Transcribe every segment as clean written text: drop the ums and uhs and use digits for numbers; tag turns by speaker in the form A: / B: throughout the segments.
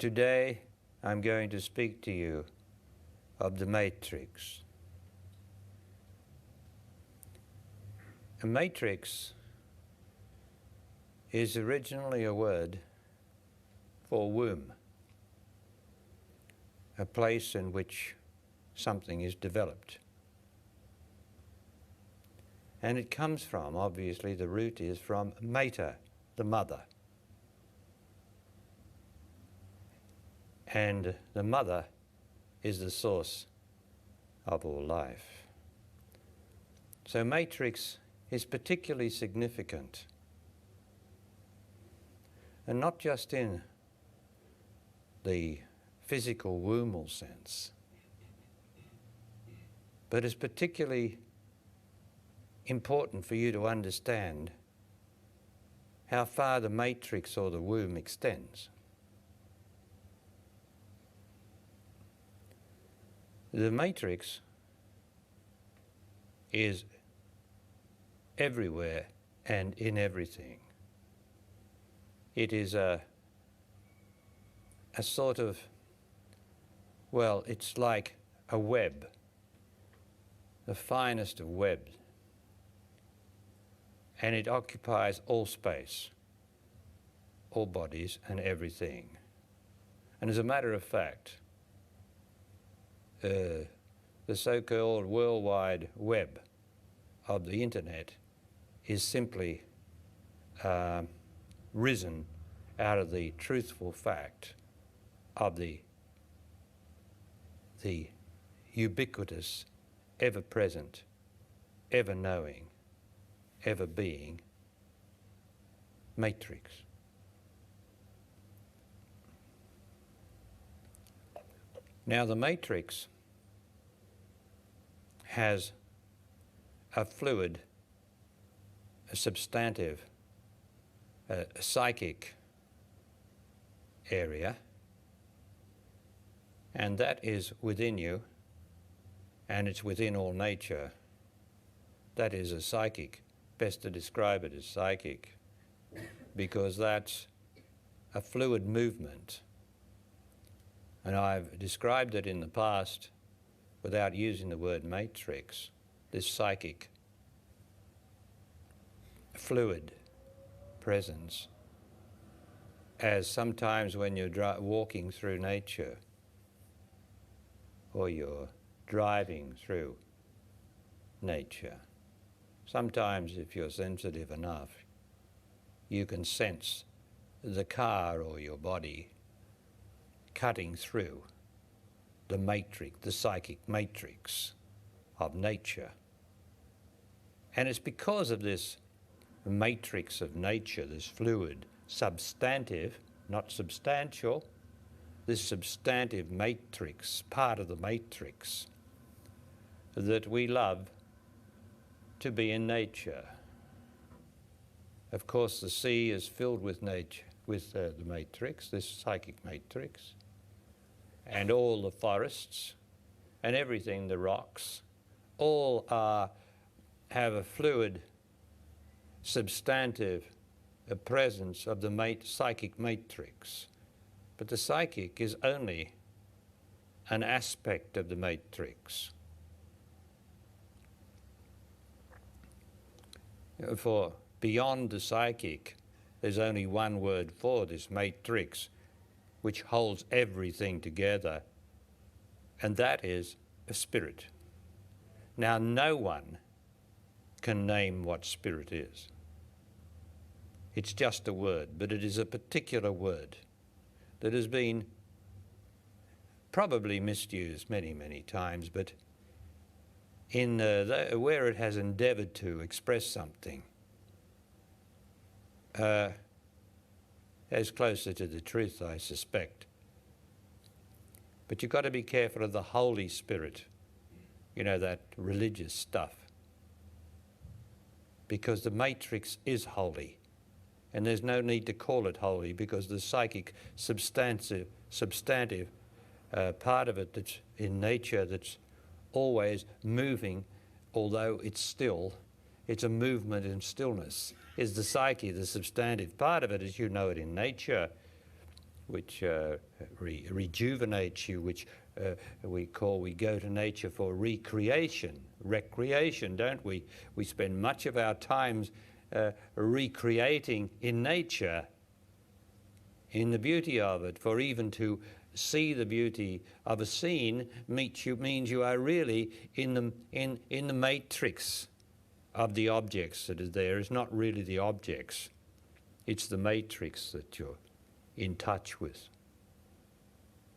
A: Today I'm going to speak to you of the matrix. A matrix is originally a word for womb, a place in which something is developed. And it comes from, obviously the root is from mater, the mother. And the mother is the source of all life. So matrix is particularly significant, and not just in the physical wombal sense, but is particularly important for you to understand how far the matrix or the womb extends. The matrix is everywhere and in everything. It is a sort of, well, it's like a web, the finest of webs, and it occupies all space, all bodies and everything. And as a matter of fact, the so-called worldwide web of the internet is simply risen out of the truthful fact of the ubiquitous, ever-present, ever-knowing, ever-being matrix. Now the matrix has a fluid, a substantive, a psychic area, and that is within you, and it's within all nature. That is a psychic. Best to describe it as psychic, because that's a fluid movement. And I've described it in the past without using the word matrix, this psychic fluid presence, as sometimes when you're walking through nature or you're driving through nature, sometimes if you're sensitive enough, you can sense the car or your body cutting through the matrix, the psychic matrix of nature. And it's because of this matrix of nature, this fluid, substantive, not substantial, this substantive matrix, part of the matrix, that we love to be in nature. Of course, the sea is filled with nature, with the matrix, this psychic matrix, and all the forests and everything, the rocks, all have a fluid, substantive presence of the psychic matrix. But the psychic is only an aspect of the matrix. For beyond the psychic, there's only one word for this matrix, which holds everything together, and that is a spirit. Now, no one can name what spirit is. It's just a word, but it is a particular word that has been probably misused many, many times, but in where it has endeavoured to express something is closer to the truth, I suspect. But you've got to be careful of the Holy Spirit, you know, that religious stuff, because the matrix is holy, and there's no need to call it holy, because the psychic substantive part of it that's in nature, that's always moving, although it's still, it's a movement in stillness, is the psyche, the substantive part of it as you know it in nature. which rejuvenates you, which we go to nature for recreation, don't we? We spend much of our times recreating in nature, in the beauty of it. For even to see the beauty of a scene means you are really in the matrix of the objects that are there. It's not really the objects, it's the matrix that you're in touch with.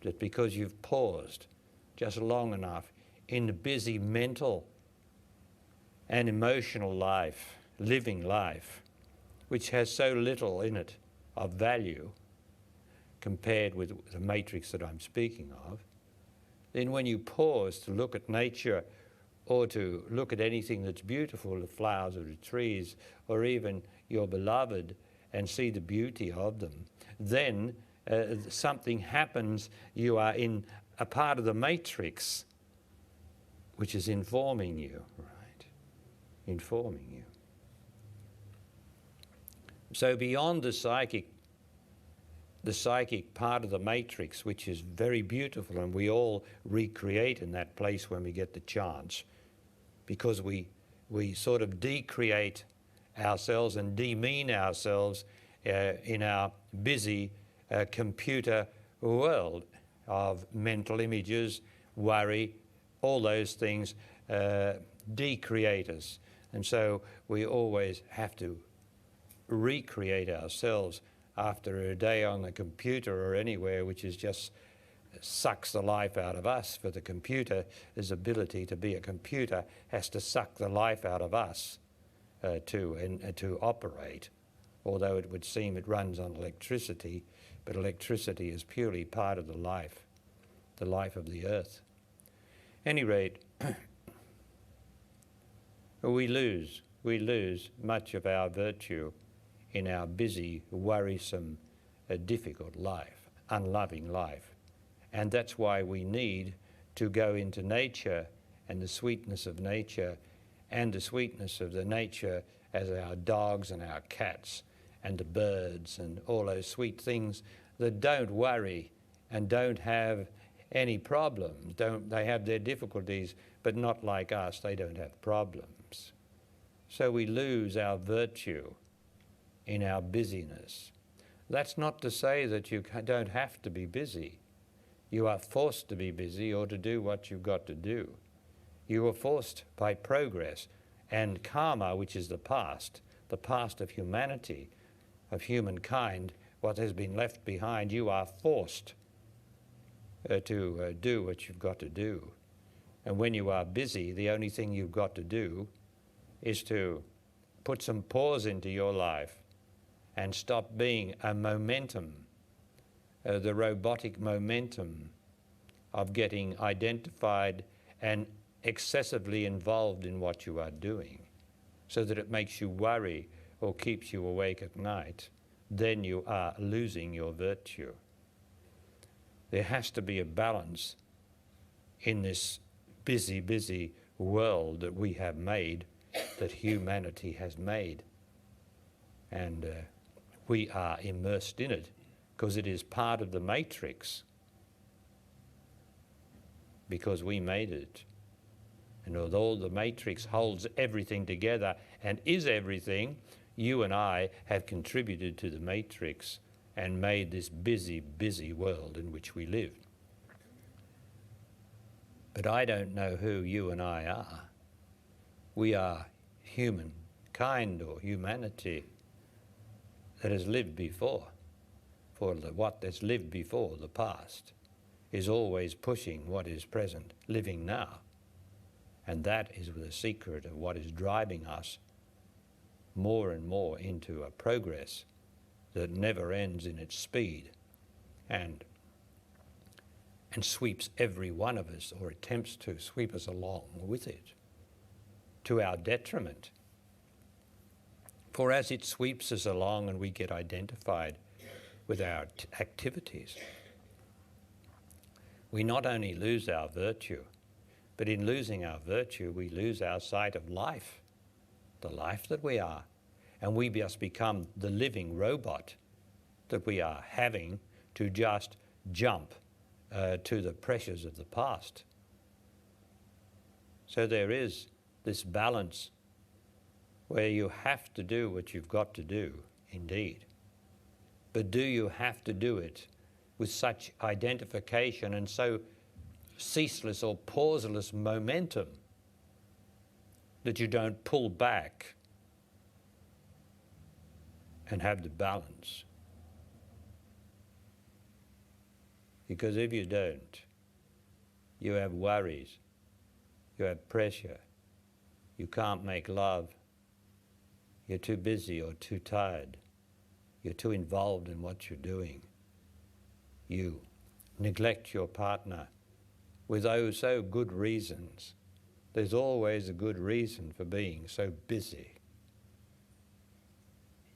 A: Just because you've paused just long enough in the busy mental and emotional life, living life, which has so little in it of value compared with the matrix that I'm speaking of, then when you pause to look at nature or to look at anything that's beautiful, the flowers or the trees, or even your beloved, and see the beauty of them, then something happens. You are in a part of the matrix which is informing you, right? Informing you. So beyond the psychic part of the matrix, which is very beautiful, and we all recreate in that place when we get the chance, because we sort of decreate ourselves and demean ourselves in our busy computer world of mental images, worry, all those things decreate us. And so we always have to recreate ourselves after a day on the computer or anywhere, which is just sucks the life out of us. For the computer's ability to be a computer has to suck the life out of us to operate, although it would seem it runs on electricity, but electricity is purely part of the life of the earth. At any rate, we lose much of our virtue in our busy, worrisome, difficult life, unloving life. And that's why we need to go into nature and the sweetness of nature and the sweetness of the nature as our dogs and our cats and the birds and all those sweet things that don't worry and don't have any problems. They have their difficulties, but not like us. They don't have problems. So we lose our virtue in our busyness. That's not to say that you don't have to be busy. You are forced to be busy or to do what you've got to do. You are forced by progress and karma, which is the past of humanity, of humankind, what has been left behind. You are forced to do what you've got to do. And when you are busy, the only thing you've got to do is to put some pause into your life and stop being a momentum, the robotic momentum of getting identified and excessively involved in what you are doing, so that it makes you worry or keeps you awake at night. Then you are losing your virtue. There has to be a balance in this busy, busy world that we have made, that humanity has made. And we are immersed in it because it is part of the matrix, because we made it. And although the matrix holds everything together and is everything, you and I have contributed to the matrix and made this busy, busy world in which we live. But I don't know who you and I are. We are humankind or humanity that has lived before. For what has lived before, the past, is always pushing what is present, living now. And that is the secret of what is driving us more and more into a progress that never ends in its speed and sweeps every one of us, or attempts to sweep us along with it, to our detriment. For as it sweeps us along and we get identified with our activities, we not only lose our virtue, but in losing our virtue, we lose our sight of life, the life that we are, and we just become the living robot that we are having to just jump to the pressures of the past. So there is this balance where you have to do what you've got to do, indeed. But do you have to do it with such identification and so ceaseless or pauseless momentum that you don't pull back and have the balance? Because if you don't, you have worries, you have pressure, you can't make love, you're too busy or too tired, you're too involved in what you're doing. You neglect your partner with oh so good reasons. There's always a good reason for being so busy.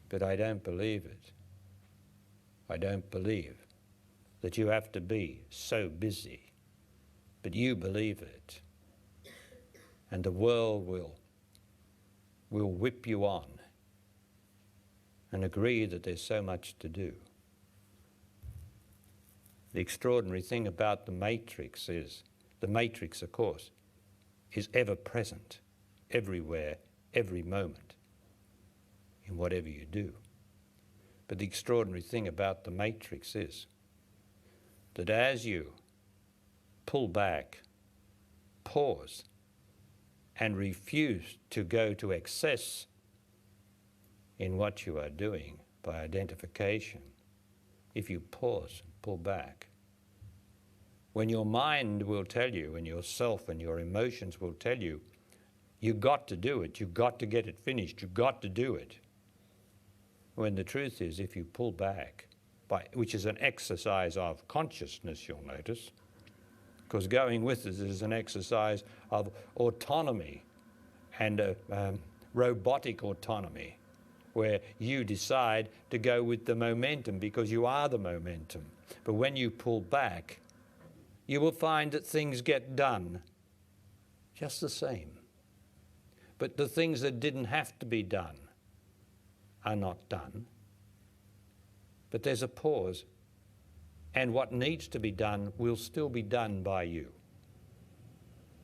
A: But I don't believe it. I don't believe that you have to be so busy. But you believe it. And the world will whip you on and agree that there's so much to do. The extraordinary thing about the matrix is, the matrix, of course, is ever present, everywhere, every moment, in whatever you do. But the extraordinary thing about the matrix is that as you pull back, pause, and refuse to go to excess in what you are doing by identification, if you pause and pull back, when your mind will tell you, and yourself and your emotions will tell you, you got to do it, you got to get it finished, you got to do it. When the truth is, if you pull back, which is an exercise of consciousness, you'll notice, because going with it is an exercise of autonomy and robotic autonomy, where you decide to go with the momentum because you are the momentum. But when you pull back, you will find that things get done just the same. But the things that didn't have to be done are not done. But there's a pause, and what needs to be done will still be done by you.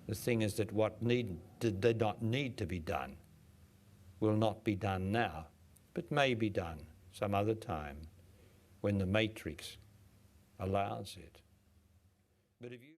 A: The thing is that what did not need to be done will not be done now, but may be done some other time when the matrix allows it. But if you